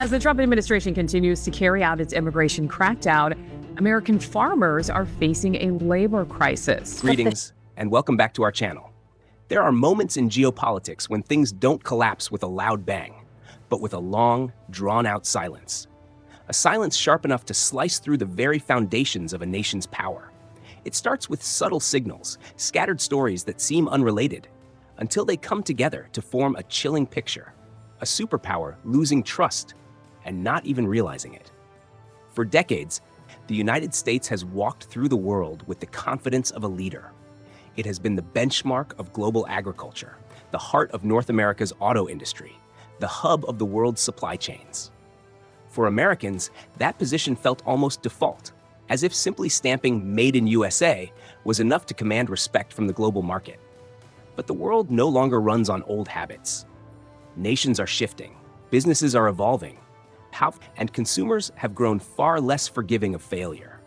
As the Trump administration continues to carry out its immigration crackdown, American farmers are facing a labor crisis. Greetings, and welcome back to our channel. There are moments in geopolitics when things don't collapse with a loud bang, but with a long, drawn-out silence. A silence sharp enough to slice through the very foundations of a nation's power. It starts with subtle signals, scattered stories that seem unrelated, until they come together to form a chilling picture. A superpower losing trust and not even realizing it. For decades, the United States has walked through the world with the confidence of a leader. It has been the benchmark of global agriculture, the heart of North America's auto industry, the hub of the world's supply chains. For Americans, that position felt almost default, as if simply stamping "Made in USA" was enough to command respect from the global market. But the world no longer runs on old habits. Nations are shifting, businesses are evolving, and consumers have grown far less forgiving of failure.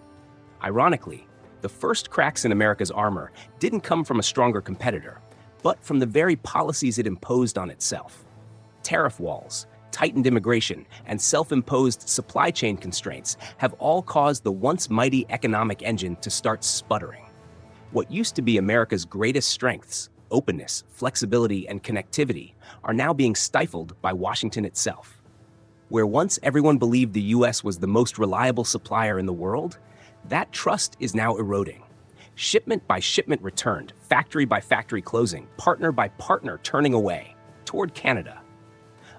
Ironically, the first cracks in America's armor didn't come from a stronger competitor, but from the very policies it imposed on itself. Tariff walls, tightened immigration, and self-imposed supply chain constraints have all caused the once mighty economic engine to start sputtering. What used to be America's greatest strengths, openness, flexibility, and connectivity, are now being stifled by Washington itself. Where once everyone believed the U.S. was the most reliable supplier in the world, that trust is now eroding. Shipment by shipment returned, factory by factory closing, partner by partner turning away, toward Canada.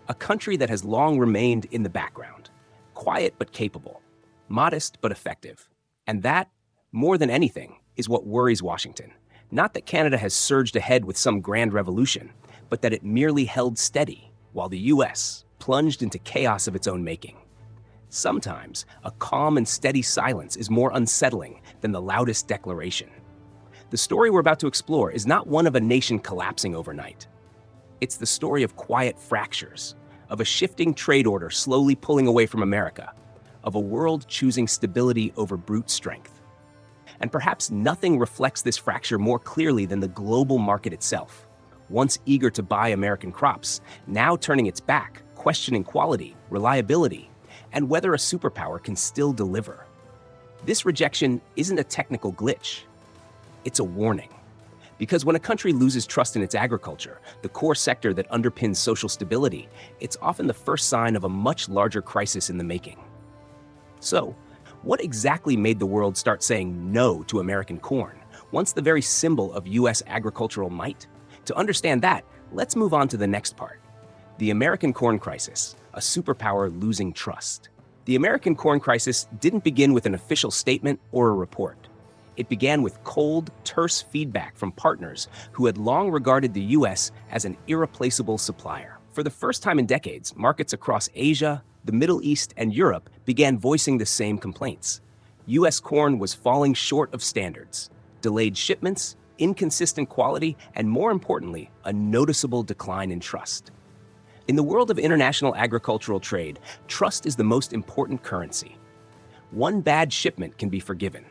A country that has long remained in the background, quiet but capable, modest but effective. And that, more than anything, is what worries Washington. Not that Canada has surged ahead with some grand revolution, but that it merely held steady, while the U.S. plunged into chaos of its own making. Sometimes, a calm and steady silence is more unsettling than the loudest declaration. The story we're about to explore is not one of a nation collapsing overnight. It's the story of quiet fractures, of a shifting trade order slowly pulling away from America, of a world choosing stability over brute strength. And perhaps nothing reflects this fracture more clearly than the global market itself. Once eager to buy American crops, now turning its back, questioning quality, reliability, and whether a superpower can still deliver. This rejection isn't a technical glitch. It's a warning. Because when a country loses trust in its agriculture, the core sector that underpins social stability, it's often the first sign of a much larger crisis in the making. So, what exactly made the world start saying no to American corn, once the very symbol of U.S. agricultural might? To understand that, let's move on to the next part. The American corn crisis, a superpower losing trust. The American corn crisis didn't begin with an official statement or a report. It began with cold, terse feedback from partners who had long regarded the U.S. as an irreplaceable supplier. For the first time in decades, markets across Asia, the Middle East, and Europe began voicing the same complaints. U.S. corn was falling short of standards, delayed shipments, inconsistent quality, and more importantly, a noticeable decline in trust. In the world of international agricultural trade, trust is the most important currency. One bad shipment can be forgiven,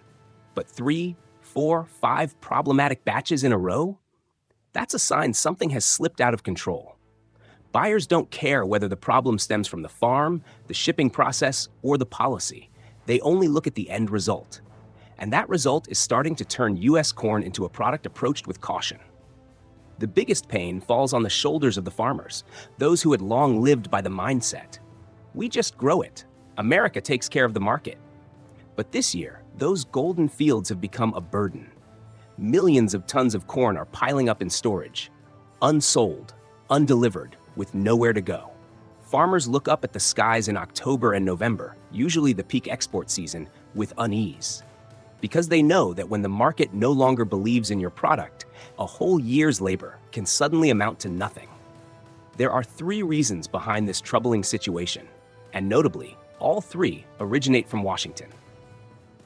but 3, 4, 5 problematic batches in a row? That's a sign something has slipped out of control. Buyers don't care whether the problem stems from the farm, the shipping process, or the policy. They only look at the end result. And that result is starting to turn U.S. corn into a product approached with caution. The biggest pain falls on the shoulders of the farmers, those who had long lived by the mindset, "We just grow it. America takes care of the market." But this year, those golden fields have become a burden. Millions of tons of corn are piling up in storage, unsold, undelivered, with nowhere to go. Farmers look up at the skies in October and November, usually the peak export season, with unease. Because they know that when the market no longer believes in your product, a whole year's labor can suddenly amount to nothing. There are 3 reasons behind this troubling situation, and notably, all 3 originate from Washington.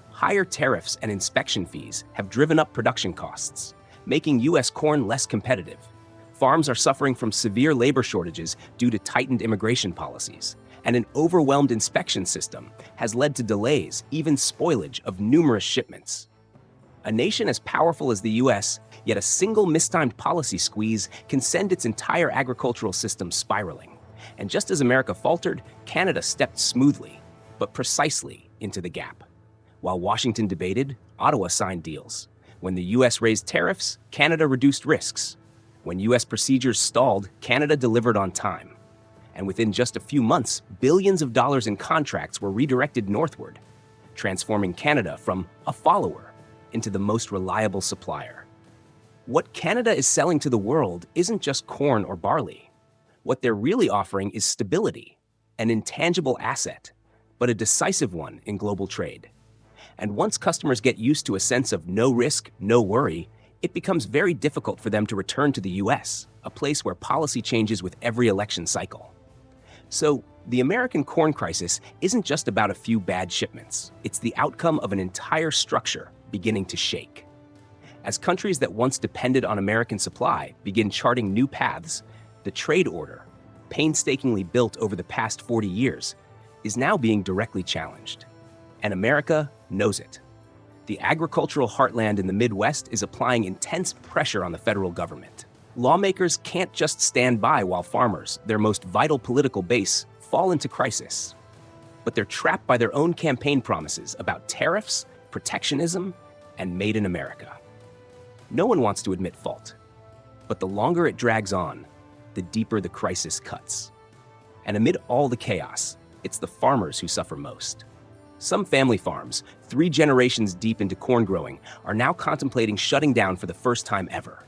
Higher tariffs and inspection fees have driven up production costs, making U.S. corn less competitive. Farms are suffering from severe labor shortages due to tightened immigration policies, and an overwhelmed inspection system has led to delays, even spoilage of numerous shipments. A nation as powerful as the U.S., yet a single mistimed policy squeeze can send its entire agricultural system spiraling. And just as America faltered, Canada stepped smoothly, but precisely, into the gap. While Washington debated, Ottawa signed deals. When the U.S. raised tariffs, Canada reduced risks. When U.S. procedures stalled, Canada delivered on time. And within just a few months, billions of dollars in contracts were redirected northward, transforming Canada from a follower into the most reliable supplier. What Canada is selling to the world isn't just corn or barley. What they're really offering is stability, an intangible asset, but a decisive one in global trade. And once customers get used to a sense of no risk, no worry, it becomes very difficult for them to return to the U.S., a place where policy changes with every election cycle. So, the American corn crisis isn't just about a few bad shipments. It's the outcome of an entire structure beginning to shake. As countries that once depended on American supply begin charting new paths, the trade order, painstakingly built over the past 40 years, is now being directly challenged. And America knows it. The agricultural heartland in the Midwest is applying intense pressure on the federal government. Lawmakers can't just stand by while farmers, their most vital political base, fall into crisis. But they're trapped by their own campaign promises about tariffs, protectionism, and Made in America. No one wants to admit fault. But the longer it drags on, the deeper the crisis cuts. And amid all the chaos, it's the farmers who suffer most. Some family farms, 3 generations deep into corn growing, are now contemplating shutting down for the first time ever.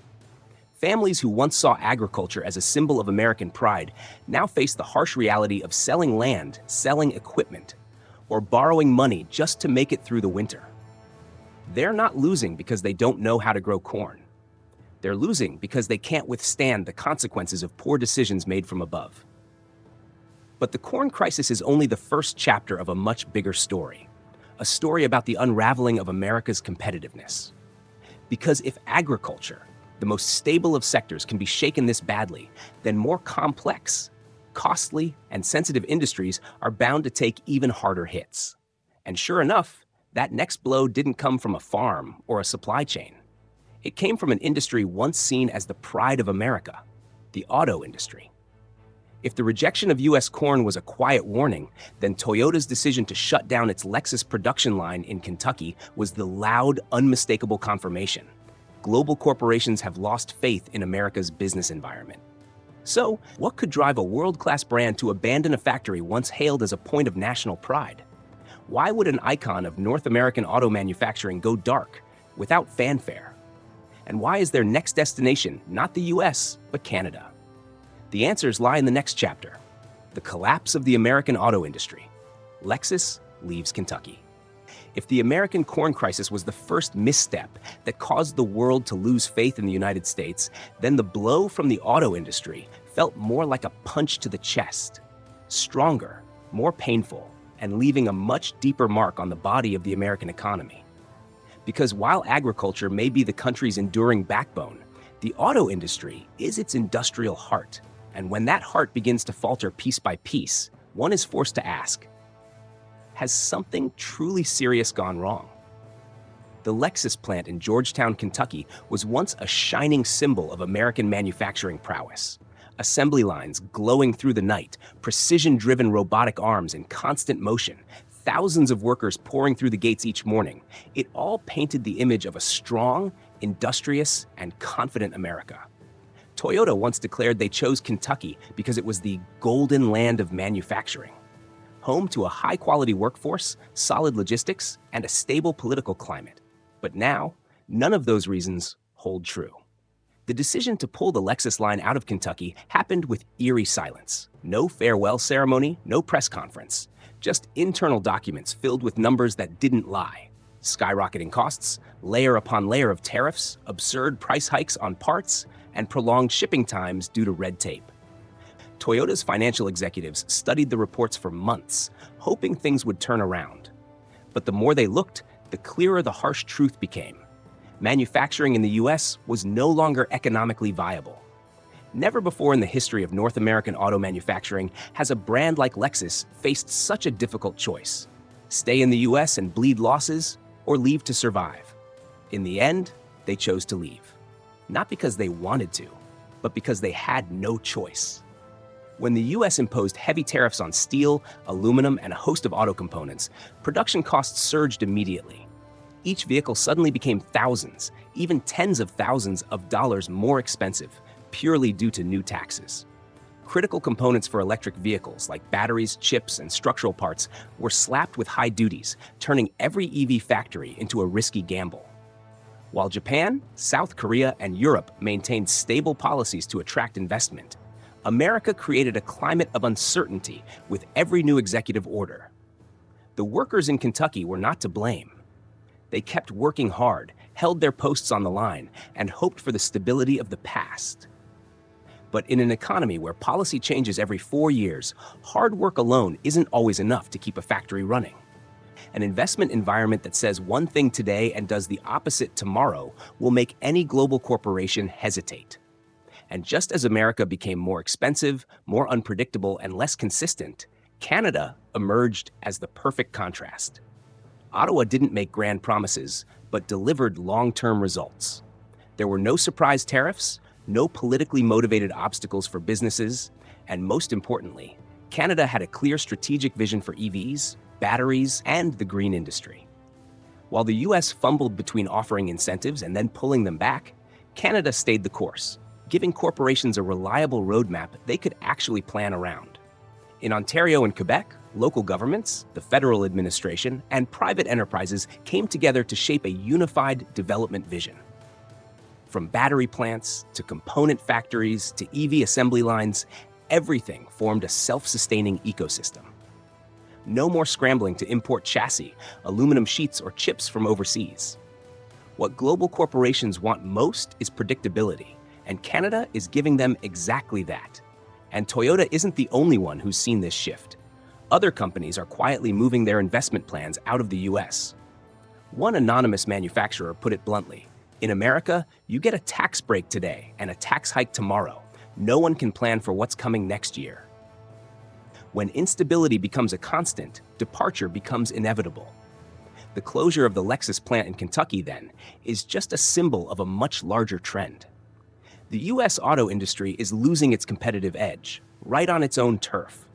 Families who once saw agriculture as a symbol of American pride now face the harsh reality of selling land, selling equipment, or borrowing money just to make it through the winter. They're not losing because they don't know how to grow corn. They're losing because they can't withstand the consequences of poor decisions made from above. But the corn crisis is only the first chapter of a much bigger story, a story about the unraveling of America's competitiveness. Because if agriculture, the most stable of sectors, can be shaken this badly, then more complex, costly, and sensitive industries are bound to take even harder hits. And sure enough, that next blow didn't come from a farm or a supply chain. It came from an industry once seen as the pride of America, the auto industry. If the rejection of U.S. corn was a quiet warning, then Toyota's decision to shut down its Lexus production line in Kentucky was the loud, unmistakable confirmation. Global corporations have lost faith in America's business environment. So, what could drive a world-class brand to abandon a factory once hailed as a point of national pride? Why would an icon of North American auto manufacturing go dark without fanfare? And why is their next destination not the U.S., but Canada? The answers lie in the next chapter: the collapse of the American auto industry. Lexus leaves Kentucky. If the American corn crisis was the first misstep that caused the world to lose faith in the United States, then the blow from the auto industry felt more like a punch to the chest, stronger, more painful, and leaving a much deeper mark on the body of the American economy. Because while agriculture may be the country's enduring backbone, the auto industry is its industrial heart. And when that heart begins to falter piece by piece, one is forced to ask, has something truly serious gone wrong? The Lexus plant in Georgetown, Kentucky was once a shining symbol of American manufacturing prowess. Assembly lines glowing through the night, precision-driven robotic arms in constant motion, thousands of workers pouring through the gates each morning. It all painted the image of a strong, industrious, and confident America. Toyota once declared they chose Kentucky because it was the golden land of manufacturing, home to a high-quality workforce, solid logistics, and a stable political climate. But now, none of those reasons hold true. The decision to pull the Lexus line out of Kentucky happened with eerie silence. No farewell ceremony, no press conference, just internal documents filled with numbers that didn't lie. Skyrocketing costs, layer upon layer of tariffs, absurd price hikes on parts, and prolonged shipping times due to red tape. Toyota's financial executives studied the reports for months, hoping things would turn around. But the more they looked, the clearer the harsh truth became. Manufacturing in the U.S. was no longer economically viable. Never before in the history of North American auto manufacturing has a brand like Lexus faced such a difficult choice: stay in the U.S. and bleed losses, or leave to survive. In the end, they chose to leave. Not because they wanted to, but because they had no choice. When the US imposed heavy tariffs on steel, aluminum, and a host of auto components, production costs surged immediately. Each vehicle suddenly became thousands, even tens of thousands of dollars more expensive, purely due to new taxes. Critical components for electric vehicles, like batteries, chips, and structural parts, were slapped with high duties, turning every EV factory into a risky gamble. While Japan, South Korea, and Europe maintained stable policies to attract investment, America created a climate of uncertainty with every new executive order. The workers in Kentucky were not to blame. They kept working hard, held their posts on the line, and hoped for the stability of the past. But in an economy where policy changes every 4 years, hard work alone isn't always enough to keep a factory running. An investment environment that says one thing today and does the opposite tomorrow will make any global corporation hesitate. And just as America became more expensive, more unpredictable, and less consistent, Canada emerged as the perfect contrast. Ottawa didn't make grand promises, but delivered long-term results. There were no surprise tariffs, no politically motivated obstacles for businesses, and most importantly, Canada had a clear strategic vision for EVs, batteries, and the green industry. While the US fumbled between offering incentives and then pulling them back, Canada stayed the course, giving corporations a reliable roadmap they could actually plan around. In Ontario and Quebec, local governments, the federal administration, and private enterprises came together to shape a unified development vision. From battery plants to component factories to EV assembly lines, everything formed a self-sustaining ecosystem. No more scrambling to import chassis, aluminum sheets, or chips from overseas. What global corporations want most is predictability, and Canada is giving them exactly that. And Toyota isn't the only one who's seen this shift. Other companies are quietly moving their investment plans out of the US. One anonymous manufacturer put it bluntly, "In America, you get a tax break today and a tax hike tomorrow. No one can plan for what's coming next year." When instability becomes a constant, departure becomes inevitable. The closure of the Lexus plant in Kentucky, then, is just a symbol of a much larger trend. The US auto industry is losing its competitive edge, right on its own turf.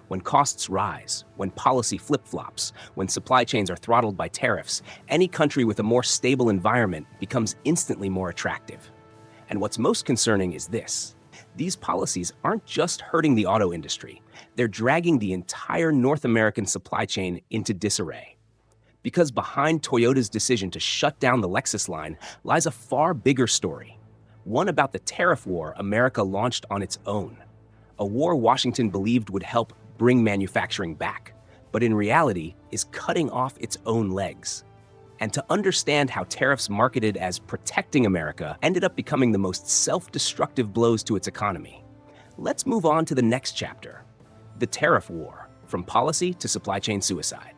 When costs rise, when policy flip-flops, when supply chains are throttled by tariffs, any country with a more stable environment becomes instantly more attractive. And what's most concerning is this: these policies aren't just hurting the auto industry, they're dragging the entire North American supply chain into disarray. Because behind Toyota's decision to shut down the Lexus line lies a far bigger story. One about the tariff war America launched on its own. A war Washington believed would help bring manufacturing back, but in reality is cutting off its own legs. And to understand how tariffs marketed as protecting America ended up becoming the most self-destructive blows to its economy, let's move on to the next chapter: the tariff war, from policy to supply chain suicide.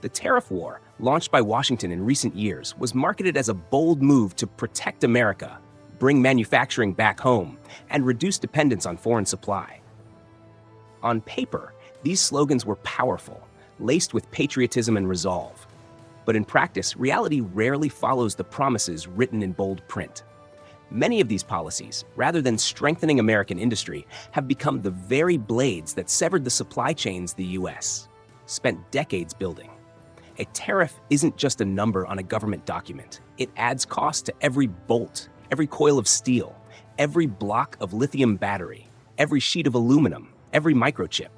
The tariff war, launched by Washington in recent years, was marketed as a bold move to protect America, bring manufacturing back home, and reduce dependence on foreign supply. On paper, these slogans were powerful, laced with patriotism and resolve. But in practice, reality rarely follows the promises written in bold print. Many of these policies, rather than strengthening American industry, have become the very blades that severed the supply chains the US spent decades building. A tariff isn't just a number on a government document. It adds cost to every bolt, every coil of steel, every block of lithium battery, every sheet of aluminum, every microchip.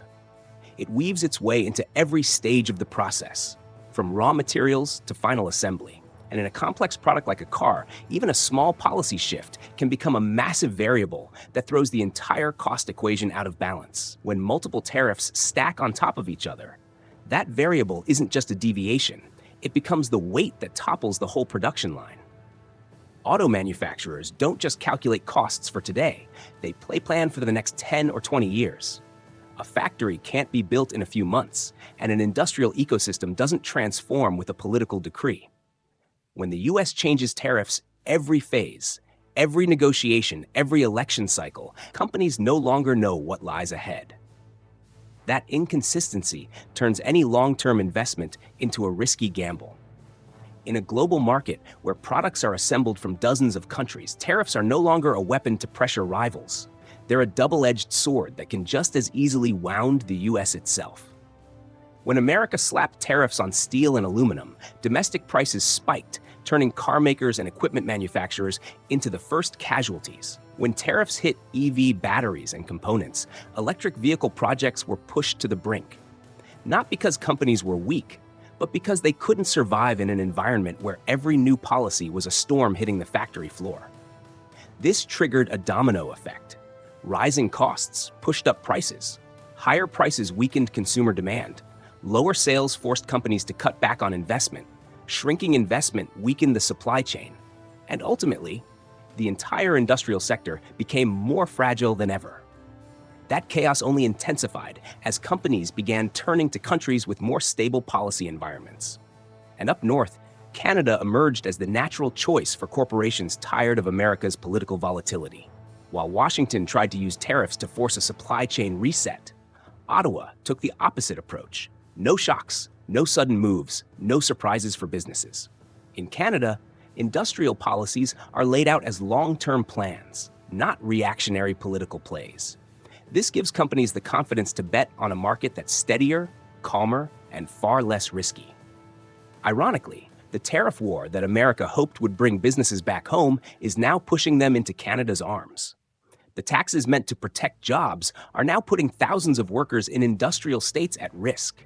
It weaves its way into every stage of the process, from raw materials to final assembly. And in a complex product like a car, even a small policy shift can become a massive variable that throws the entire cost equation out of balance. When multiple tariffs stack on top of each other, that variable isn't just a deviation, it becomes the weight that topples the whole production line. Auto manufacturers don't just calculate costs for today, they plan for the next 10 or 20 years. A factory can't be built in a few months, and an industrial ecosystem doesn't transform with a political decree. When the US changes tariffs every phase, every negotiation, every election cycle, companies no longer know what lies ahead. That inconsistency turns any long-term investment into a risky gamble. In a global market where products are assembled from dozens of countries, tariffs are no longer a weapon to pressure rivals. they're a double-edged sword that can just as easily wound the US itself. When America slapped tariffs on steel and aluminum, domestic prices spiked, turning car makers and equipment manufacturers into the first casualties. When tariffs hit EV batteries and components, electric vehicle projects were pushed to the brink. Not because companies were weak, but because they couldn't survive in an environment where every new policy was a storm hitting the factory floor. This triggered a domino effect. Rising costs pushed up prices. Higher prices weakened consumer demand. Lower sales forced companies to cut back on investment. Shrinking investment weakened the supply chain. And ultimately, the entire industrial sector became more fragile than ever. That chaos only intensified as companies began turning to countries with more stable policy environments. And up north, Canada emerged as the natural choice for corporations tired of America's political volatility. While Washington tried to use tariffs to force a supply chain reset, Ottawa took the opposite approach. No shocks, no sudden moves, no surprises for businesses. In Canada, industrial policies are laid out as long-term plans, not reactionary political plays. This gives companies the confidence to bet on a market that's steadier, calmer, and far less risky. Ironically, the tariff war that America hoped would bring businesses back home is now pushing them into Canada's arms. The taxes meant to protect jobs are now putting thousands of workers in industrial states at risk.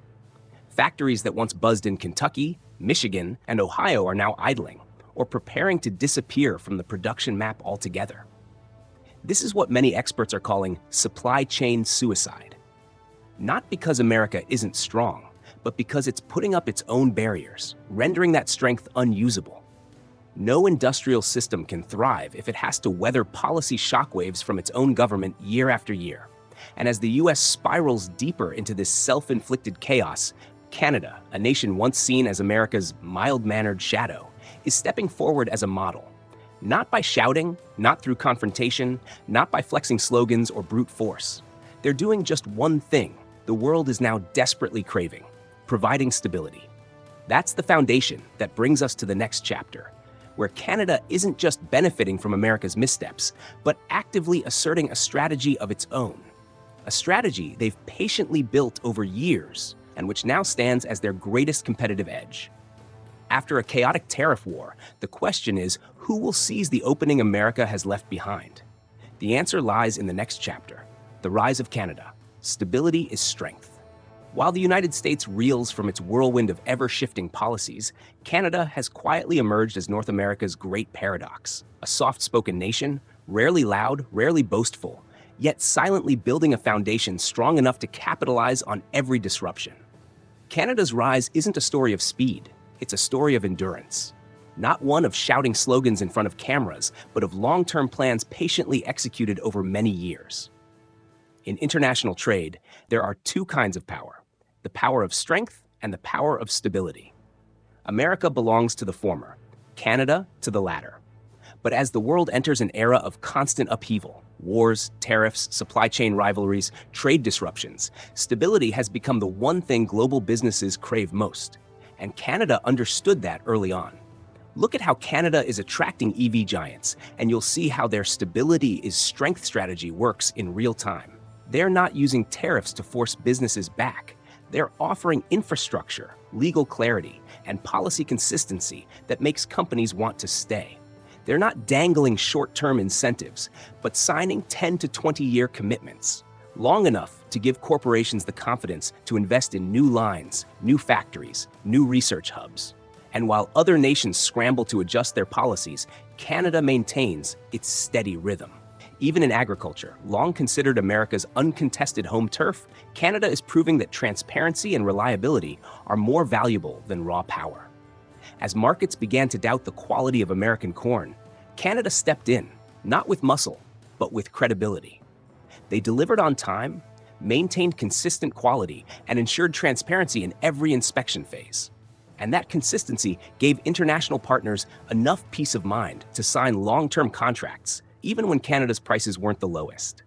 Factories that once buzzed in Kentucky, Michigan, and Ohio are now idling or preparing to disappear from the production map altogether. This is what many experts are calling supply chain suicide. Not because America isn't strong, but because it's putting up its own barriers, rendering that strength unusable. No industrial system can thrive if it has to weather policy shockwaves from its own government year after year. And as the US spirals deeper into this self-inflicted chaos, Canada, a nation once seen as America's mild-mannered shadow, is stepping forward as a model. Not by shouting, not through confrontation, not by flexing slogans or brute force. They're doing just one thing the world is now desperately craving: providing stability. That's the foundation that brings us to the next chapter, where Canada isn't just benefiting from America's missteps, but actively asserting a strategy of its own. A strategy they've patiently built over years, and which now stands as their greatest competitive edge. After a chaotic tariff war, the question is, who will seize the opening America has left behind? The answer lies in the next chapter, the rise of Canada. Stability is strength. While the United States reels from its whirlwind of ever-shifting policies, Canada has quietly emerged as North America's great paradox, a soft-spoken nation, rarely loud, rarely boastful, yet silently building a foundation strong enough to capitalize on every disruption. Canada's rise isn't a story of speed, it's a story of endurance. Not one of shouting slogans in front of cameras, but of long-term plans patiently executed over many years. In international trade, there are two kinds of power: the power of strength and the power of stability. America belongs to the former, Canada to the latter. But as the world enters an era of constant upheaval, wars, tariffs, supply chain rivalries, trade disruptions, stability has become the one thing global businesses crave most. And Canada understood that early on. Look at how Canada is attracting EV giants, and you'll see how their stability is strength strategy works in real time. They're not using tariffs to force businesses back. They're offering infrastructure, legal clarity, and policy consistency that makes companies want to stay. They're not dangling short-term incentives, but signing 10 to 20-year commitments, long enough to give corporations the confidence to invest in new lines, new factories, new research hubs. And while other nations scramble to adjust their policies, Canada maintains its steady rhythm. Even in agriculture, long considered America's uncontested home turf, Canada is proving that transparency and reliability are more valuable than raw power. As markets began to doubt the quality of American corn, Canada stepped in, not with muscle, but with credibility. They delivered on time, maintained consistent quality, and ensured transparency in every inspection phase. And that consistency gave international partners enough peace of mind to sign long-term contracts, even when Canada's prices weren't the lowest.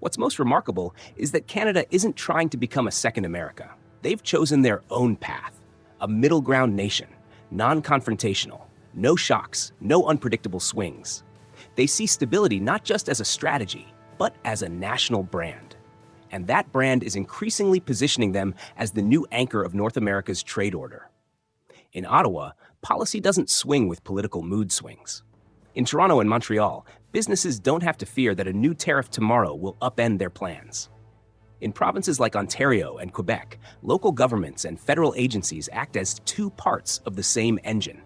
What's most remarkable is that Canada isn't trying to become a second America. They've chosen their own path, a middle ground nation, non-confrontational, no shocks, no unpredictable swings. They see stability not just as a strategy, but as a national brand. And that brand is increasingly positioning them as the new anchor of North America's trade order. In Ottawa, policy doesn't swing with political mood swings. In Toronto and Montreal, businesses don't have to fear that a new tariff tomorrow will upend their plans. In provinces like Ontario and Quebec, local governments and federal agencies act as two parts of the same engine.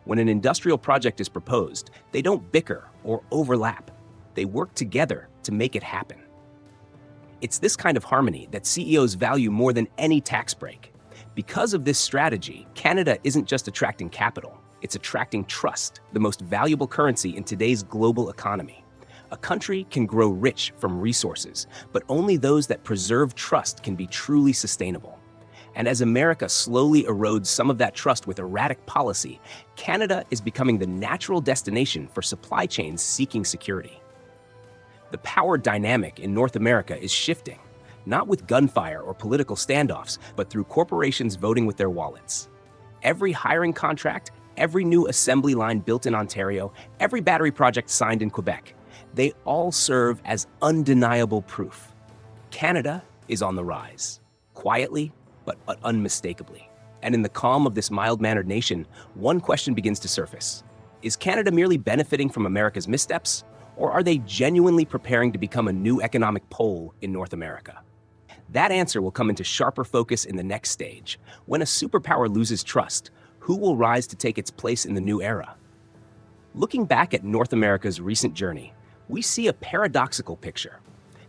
When an industrial project is proposed, they don't bicker or overlap. They work together to make it happen. It's this kind of harmony that CEOs value more than any tax break. Because of this strategy, Canada isn't just attracting capital, it's attracting trust, the most valuable currency in today's global economy. A country can grow rich from resources, but only those that preserve trust can be truly sustainable. And as America slowly erodes some of that trust with erratic policy, Canada is becoming the natural destination for supply chains seeking security. The power dynamic in North America is shifting, not with gunfire or political standoffs, but through corporations voting with their wallets. Every hiring contract, every new assembly line built in Ontario, every battery project signed in Quebec, they all serve as undeniable proof. Canada is on the rise, quietly but unmistakably. And in the calm of this mild-mannered nation, one question begins to surface. Is Canada merely benefiting from America's missteps, or are they genuinely preparing to become a new economic pole in North America? That answer will come into sharper focus in the next stage. When a superpower loses trust, who will rise to take its place in the new era? Looking back at North America's recent journey, we see a paradoxical picture.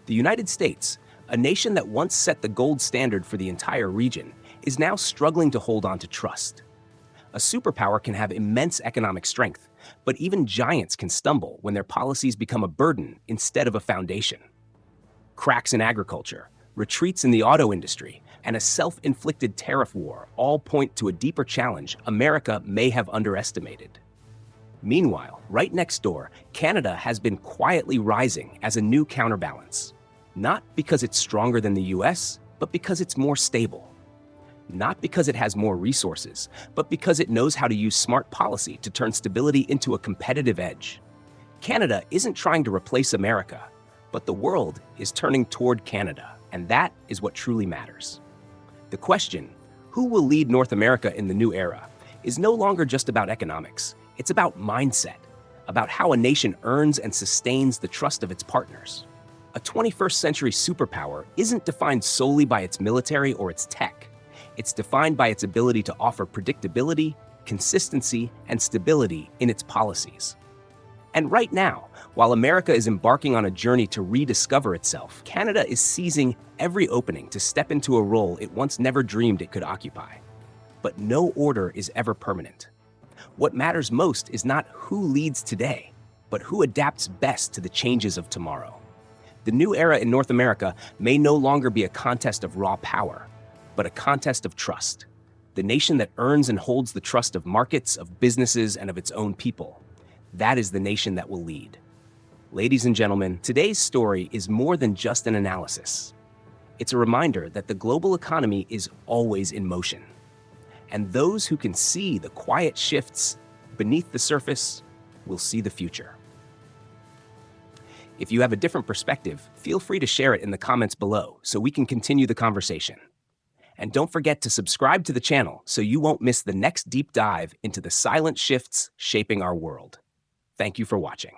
The United States, a nation that once set the gold standard for the entire region, is now struggling to hold on to trust. A superpower can have immense economic strength, but even giants can stumble when their policies become a burden instead of a foundation. Cracks in agriculture, retreats in the auto industry, and a self-inflicted tariff war all point to a deeper challenge America may have underestimated. Meanwhile, right next door, Canada has been quietly rising as a new counterbalance. Not because it's stronger than the US, but because it's more stable. Not because it has more resources, but because it knows how to use smart policy to turn stability into a competitive edge. Canada isn't trying to replace America, but the world is turning toward Canada, and that is what truly matters. The question, who will lead North America in the new era, is no longer just about economics. It's about mindset, about how a nation earns and sustains the trust of its partners. A 21st century superpower isn't defined solely by its military or its tech. It's defined by its ability to offer predictability, consistency, and stability in its policies. And right now, while America is embarking on a journey to rediscover itself, Canada is seizing every opening to step into a role it once never dreamed it could occupy. But no order is ever permanent. What matters most is not who leads today, but who adapts best to the changes of tomorrow. The new era in North America may no longer be a contest of raw power, but a contest of trust. The nation that earns and holds the trust of markets, of businesses, and of its own people. That is the nation that will lead. Ladies and gentlemen, today's story is more than just an analysis. It's a reminder that the global economy is always in motion. And those who can see the quiet shifts beneath the surface will see the future. If you have a different perspective, feel free to share it in the comments below so we can continue the conversation. And don't forget to subscribe to the channel so you won't miss the next deep dive into the silent shifts shaping our world. Thank you for watching.